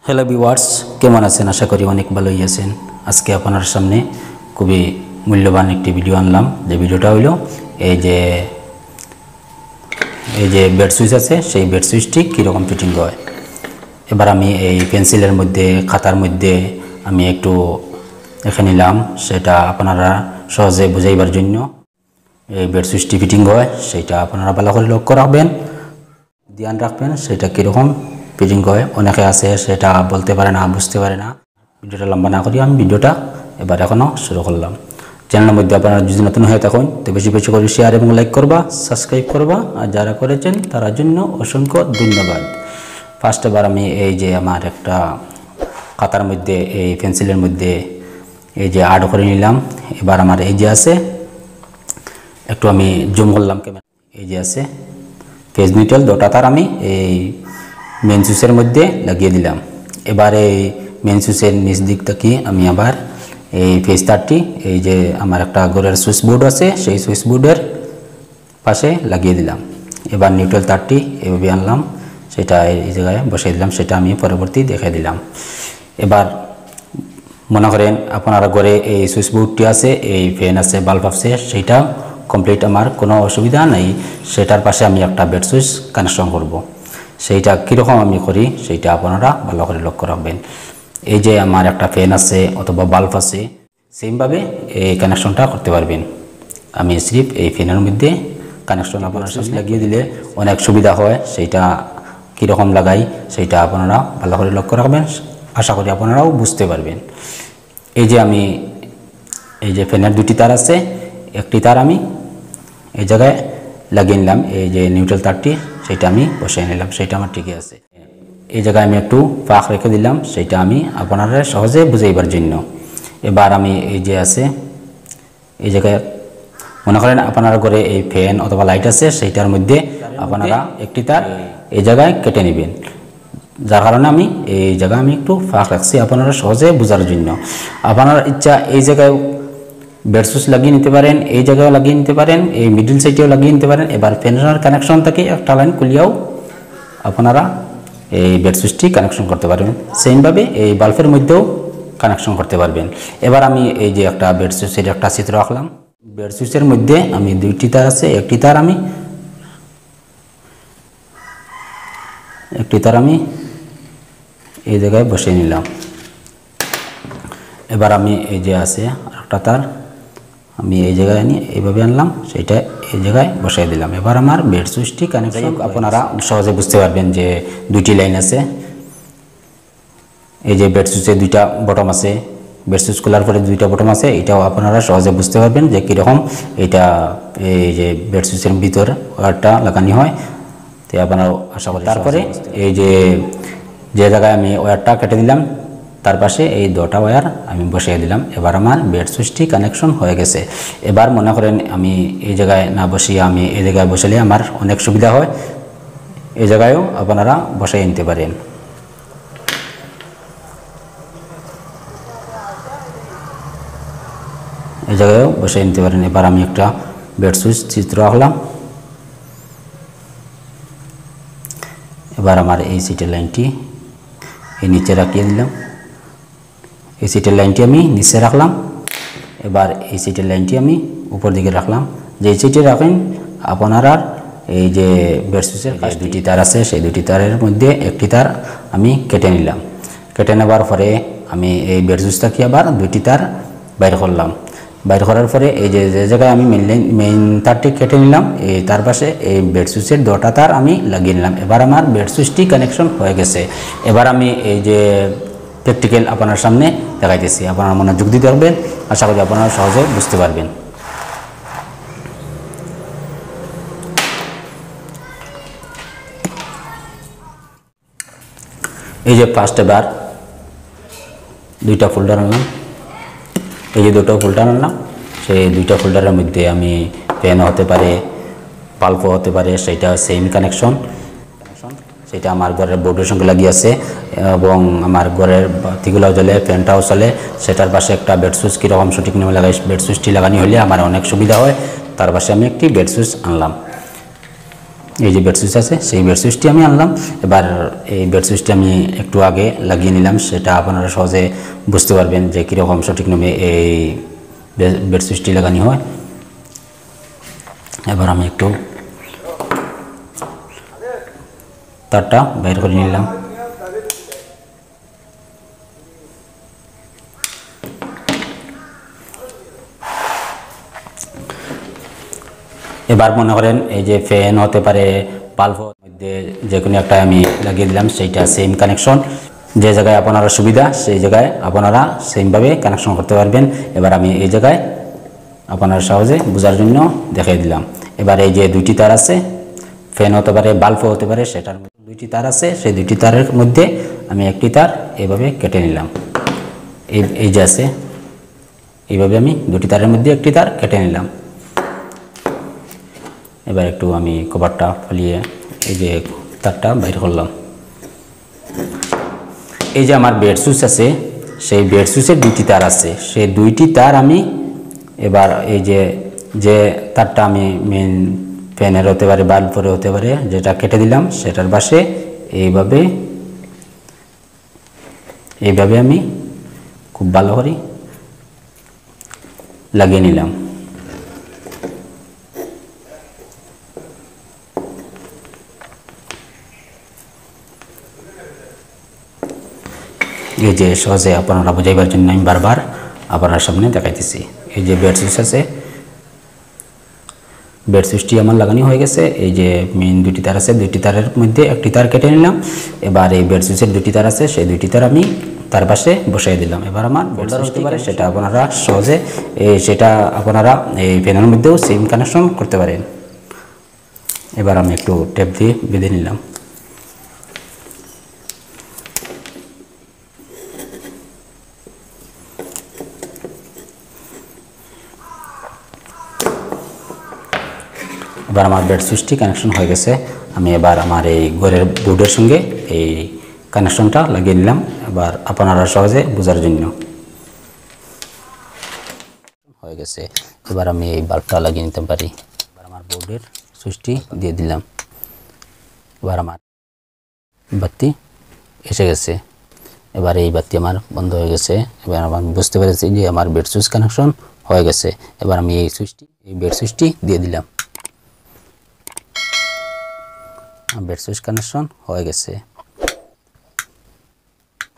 Hello viewers, কেমন আছেন? আশা করি অনেক ভালোই আছেন। আজকে আপনার সামনে খুবই মূল্যবান একটি ভিডিও আনলাম। যে ভিডিওটা হলো এই যে বেড সুইচ আছে, সেই বেড সুইচটি কীরকম ফিটিং হয়। এবার আমি এই পেন্সিলের মধ্যে খাতার মধ্যে আমি একটু এঁকে নিলাম, সেটা আপনারা সহজে বুঝাইবার জন্য। এই বেড সুইচটি ফিটিং হয় সেইটা আপনারা ভালো করে লক্ষ্য রাখবেন, ধ্যান রাখবেন সেটা কীরকম ফিটিং হয়। অনেকে আছে সেটা বলতে পারে না, বুঝতে পারে না। ভিডিওটা লম্বা না করি আমি ভিডিওটা এবার এখনও শুরু করলাম। চ্যানেলের মধ্যে আপনারা যদি নতুন হয়ে থাকুন তো বেশি বেশি করে শেয়ার এবং লাইক করবা, সাবস্ক্রাইব করবা, আর যারা করেছেন তার জন্য অসংখ্য ধন্যবাদ। ফার্স্ট এবার আমি এই যে আমার একটা খাতার মধ্যে এই পেন্সিলের মধ্যে এই যে আর্ট করে নিলাম। এবার আমার এই যে আছে, একটু আমি জুম করলাম ক্যামেরা, এই যে আছে পেজ নিউট্রাল দুটো তার আমি এই মেন সুইচের মধ্যে লাগিয়ে দিলাম। এবার এই মেন সুইচের নিচ দিক থেকে আমি আবার এই পেজ তারটি এই যে আমার একটা ঘরের সুইচ বোর্ড আছে সেই সুইচ বোর্ডের পাশে লাগিয়ে দিলাম। এবার নিউট্রাল তারটি এভাবে আনলাম, সেটা এই জায়গায় বসিয়ে দিলাম, সেটা আমি পরবর্তী দেখে দিলাম। এবার মনে করেন আপনার ঘরে এই সুইচ বোর্ডটি আছে, এই ফ্যান আছে, বাল্ব আছে, সেইটা কমপ্লিট, আমার কোনো অসুবিধা নেই। সেটার পাশে আমি একটা বেড সুইচ কানেকশন করব। সেইটা কীরকম আমি করি সেইটা আপনারা ভালো করে লক্ষ্য রাখবেন। এই যে আমার একটা ফ্যান আছে অথবা বাল্ব আছে, সেমভাবে এই কানেকশনটা করতে পারবেন। আমি সির্ফ এই ফ্যানের মধ্যে কানেকশন আপনার সুইচ লাগিয়ে দিলে অনেক সুবিধা হয়। সেইটা কীরকম লাগাই সেইটা আপনারা ভালো করে লক্ষ্য রাখবেন, আশা করি আপনারাও বুঝতে পারবেন। এই যে আমি এই যে ফ্যানের দুটি তার আছে, একটি তার আমি এই জায়গায় লাগিয়ে নিলাম, এই যে নিউট্রাল তারটি সেটা আমি বসিয়ে নিলাম, সেটা আমার ঠিকই আছে। এই জায়গায় আমি একটু ফাঁক রেখে দিলাম, সেটা আমি আপনারা সহজে বুঝাইবার জন্য। এবার আমি এই যে আছে এই জায়গায় মনে করেন আপনার ঘরে এই ফ্যান অথবা লাইট আছে, সেইটার মধ্যে আপনারা একটি তার এই জায়গায় কেটে নেবেন। যার কারণে আমি এই জায়গায় আমি একটু ফাঁক রাখছি আপনারা সহজে বোঝার জন্য। আপনার ইচ্ছা এই জায়গায় বেড সুইচ লাগিয়ে নিতে পারেন, এই জায়গায়ও লাগিয়ে নিতে পারেন, এই মিডল সাইডেও লাগিয়ে নিতে পারেন। এবার ফ্যানের কানেকশন থেকে একটা লাইন খুলিয়াও আপনারা এই বেড সুইচটি কানেকশন করতে পারবেন। সেমভাবে এই বাল্বের মধ্যেও কানেকশন করতে পারবেন। এবার আমি এই যে একটা বেড সুইচের একটা চিত্র আঁকলাম। বেড সুইচের মধ্যে আমি দুইটি তার আছে, একটি তার আমি এই জায়গায় বসিয়ে নিলাম। এবার আমি এই যে আছে একটা তার আমি এই জায়গায় নিয়ে এইভাবে আনলাম, সেটা এই জায়গায় বসাই দিলাম। এবার আমার বেড সুইচটি কানেকশন আপনারা সহজে বুঝতে পারবেন যে দুইটি লাইন আছে। এই যে বেড সুইচে দুইটা বটম আছে, বেড সুইচ খোলার পরে দুইটা বটম আছে, এটাও আপনারা সহজে বুঝতে পারবেন যে কীরকম এটা এই যে বেড সুইচের ভিতর ওয়্যারটা লাগানো হয়। তো আপনারা আশা করি। তারপরে এই যে জায়গায় আমি ওয়্যারটা কেটে দিলাম তার পাশে এই দুটো ওয়্যার আমি বসিয়ে দিলাম। এবার আমার বেড সুইচটি কানেকশন হয়ে গেছে। এবার মনে করেন আমি এই জায়গায় না বসিয়ে আমি এই জায়গায় বসালে আমার অনেক সুবিধা হয়, এই জায়গায়ও আপনারা বসাই নিতে পারেন। এই জায়গায়ও বসাই নিতে পারেন। এবার আমি একটা বেড সুইচ চিত্র আঁকলাম। এবার আমার এই সিটের লাইনটি এই নিচে রাখিয়ে দিলাম, এই সিটের লাইনটি আমি নিচে রাখলাম। এবার এই সিটের লাইনটি আমি উপর দিকে রাখলাম। যে সিটে রাখেন আপনারা এই যে বেড সুইচের দুইটি তার আছে, সেই দুটি তারের মধ্যে একটি তার আমি কেটে নিলাম। কেটে নেবার পরে আমি এই বেড সুইচ থেকে আবার দুইটি তার বাইর করলাম। বাইর করার পরে এই যে জায়গায় আমি মেইন তারটি কেটে নিলাম, এই তার পাশে এই বেড সুইচের দুটো তার আমি লাগিয়ে নিলাম। এবার আমার বেড সুইচটি কানেকশন হয়ে গেছে। এবার আমি এই যে প্র্যাকটিক্যাল আপনার সামনে দেখাইতেছি, আপনারা মনোযোগ দিতে পারবেন, আশা করি আপনারা সহজে বুঝতে পারবেন। এই যে ফার্স্ট এবার দুইটা ফোল্ডার আনলাম, এই যে দুটো ফোল্ডার আনলাম, সেই দুইটা ফোল্ডারের মধ্যে আমি ফ্যান হতে পারে, বাল্বও হতে পারে, সেইটা সেম কানেকশন, সেটা আমার ঘরের বোর্ডের সঙ্গে লাগিয়ে আছে এবং আমার ঘরের বাতিগুলো জ্বলে, ফ্যানটাও চলে। সেটার পাশে একটা বেড সুইচ কীরকম সঠিক নিয়মে লাগাই, বেড সুইচটি লাগানো হলে আমার অনেক সুবিধা হয়। তার পাশে আমি একটি বেড সুইচ আনলাম। এই যে বেড সুইচ আছে সেই বেড সুইচটি আমি আনলাম। এবার এই বেড সুইচটি আমি একটু আগে লাগিয়ে নিলাম, সেটা আপনারা সহজে বুঝতে পারবেন যে কীরকম সঠিক নিয়মে এই বেড সুইচটি লাগানো হয়। এবার আমি একটু তারটা বের করে নিলাম। এবার মনে করেন এই যে ফ্যান হতে পারে, বাল্বের মধ্যে যে কোনো একটা আমি লাগিয়ে দিলাম, সেইটা সেম কানেকশন। যে জায়গায় আপনারা সুবিধা সেই জায়গায় আপনারা সেমভাবে কানেকশন করতে পারবেন। এবার আমি এই জায়গায় আপনারা সহজে বোঝার জন্য দেখিয়ে দিলাম। এবার এই যে দুইটি তার আছে, ফ্যান হতে পারে, বাল্বও হতে পারে, সেটার মধ্যে দুইটি তার আছে, সেই দুইটি তারের মধ্যে আমি একটি তার এইভাবে কেটে নিলাম। এই যে আছে, এইভাবে আমি দুটি তারের মধ্যে একটি তার কেটে নিলাম। এবার একটু আমি কভারটা ফেলিয়ে এই যে তারটা বাইর করলাম। এই যে আমার বেড সুইচ আছে, সেই বেড সুইচের দুইটি তার আছে, সেই দুইটি তার আমি এবার এই যে তারটা আমি মেন ফ্যানের হতে পারে, বাল্বের হতে পারে, যেটা কেটে দিলাম সেটার পাশে এইভাবে আমি খুব ভালো করে লাগিয়ে নিলাম। এই যে সহজে আপনারা বুঝাইবার জন্য আমি বারবার আপনার সামনে দেখাইতেছি। এই যে বেড সুইচ আছে, বেড সুইচটি আমার লাগানো হয়ে গেছে। এই যে মেইন দুটি তার আছে, দুইটি তারের মধ্যে একটি তার কেটে নিলাম। এবার এই বেড সুইচের দুটি তার আছে, সেই দুইটি তার আমি তার পাশে বসাই দিলাম। এবার আমার বোল্ডার হতে পারে, সেটা আপনারা সহজে সেটা আপনারা এই ফ্যানের মধ্যেও সেম কানেকশন করতে পারেন। এবার আমি একটু টেপ দিয়ে বেঁধে নিলাম। এবার আমার বেড সুইচটি কানেকশন হয়ে গেছে। আমি এবার আমার এই ঘরের বোর্ডের সঙ্গে এই কানেকশনটা লাগিয়ে নিলাম, এবার আপনারা সহজে বোঝার জন্য। হয়ে গেছে, এবার আমি এই বাল্বটা লাগিয়ে নিতে পারি। এবার আমার বোর্ডের সুইচটি দিয়ে দিলাম। এবার আমার বাতি এসে গেছে। এবার এই বাতি আমার বন্ধ হয়ে গেছে। এবার আমার বুঝতে পেরেছি যে আমার বেড সুইচ কানেকশন হয়ে গেছে। এবার আমি এই বেড সুইচটি দিয়ে দিলাম। বেড সুইচ কানেকশন হয়ে গেছে।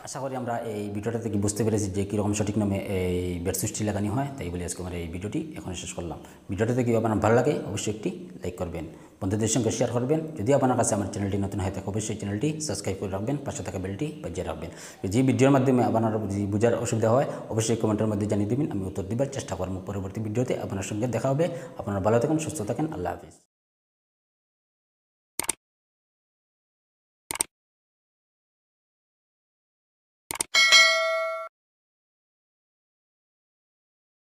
আশা করি আমরা এই ভিডিওটা থেকে বুঝতে পেরেছি যে কীরকম সঠিক নামে এই বেড সুইচটি লাগানো হয়। তাই বলে আজকে আমার এই ভিডিওটি এখন শেষ করলাম। ভিডিওটা থেকে আপনার ভালো লাগে অবশ্যই একটি লাইক করবেন, বন্ধুদের সঙ্গে শেয়ার করবেন। যদি আপনার কাছে আমার চ্যানেলটি নতুন হয়ে থাকে অবশ্যই চ্যানেলটি সাবস্ক্রাইব করে রাখবেন, পাশে থাকা বেলটি বাজিয়ে রাখবেন। যে ভিডিওর মাধ্যমে আপনার বোঝার অসুবিধা হয় অবশ্যই কমেন্টের মধ্যে জানিয়ে দেবেন, আমি উত্তর দেবার চেষ্টা করব। পরবর্তী ভিডিওতে আপনার সঙ্গে দেখা হবে। আপনারা ভালো থাকুন, সুস্থ থাকেন। আল্লাহ হাফিজ।